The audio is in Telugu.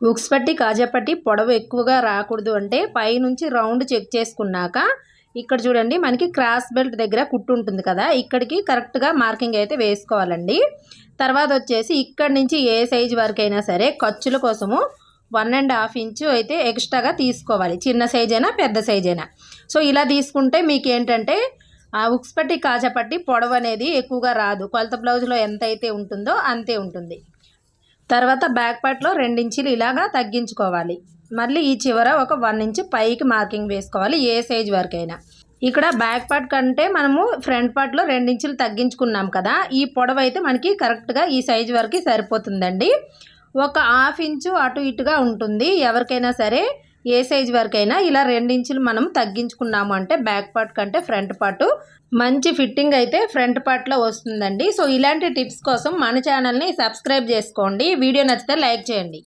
ఉక్స్ పట్టి కాజా పట్టి పొడవు ఎక్కువగా రాకూడదు అంటే పైనుంచి రౌండ్ చెక్ చేసుకున్నాక ఇక్కడ చూడండి మనకి క్రాస్ బెల్ట్ దగ్గర కుట్టు ఉంటుంది కదా, ఇక్కడికి కరెక్ట్గా మార్కింగ్ అయితే వేసుకోవాలండి. తర్వాత వచ్చేసి ఇక్కడ నుంచి ఏ సైజు వరకైనా సరే ఖర్చుల కోసము 1.5 ఇంచు అయితే ఎక్స్ట్రాగా తీసుకోవాలి, చిన్న సైజ్ అయినా పెద్ద సైజ్ అయినా. సో ఇలా తీసుకుంటే మీకు ఏంటంటే ఆ ఉక్స్ పట్టి కాజా పట్టి పొడవు అనేది ఎక్కువగా రాదు, కొలత బ్లౌజ్లో ఎంత అయితే ఉంటుందో అంతే ఉంటుంది. తర్వాత బ్యాక్ పార్ట్లో 2 ఇంచులు ఇలాగా తగ్గించుకోవాలి. మళ్ళీ ఈ చివర ఒక 1 ఇంచు పైకి మార్కింగ్ వేసుకోవాలి ఏ సైజ్ వరకైనా. ఇక్కడ బ్యాక్ పార్ట్ కంటే మనము ఫ్రంట్ పార్ట్లో 2 ఇంచులు తగ్గించుకున్నాం కదా, ఈ పొడవు అయితే మనకి కరెక్ట్గా ఈ సైజు వరకు సరిపోతుందండి. ఒక 1/2 ఇంచు అటు ఇటుగా ఉంటుంది. ఎవరికైనా సరే ఏ సైజు వరకైనా ఇలా 2 ఇంచులు మనం తగ్గించుకున్నాము అంటే బ్యాక్ పార్ట్ కంటే ఫ్రంట్ పార్ట్ మంచి ఫిట్టింగ్ అయితే ఫ్రంట్ పార్ట్లో వస్తుందండి. సో ఇలాంటి టిప్స్ కోసం మన ఛానల్ని సబ్స్క్రైబ్ చేసుకోండి. వీడియో నచ్చితే లైక్ చేయండి.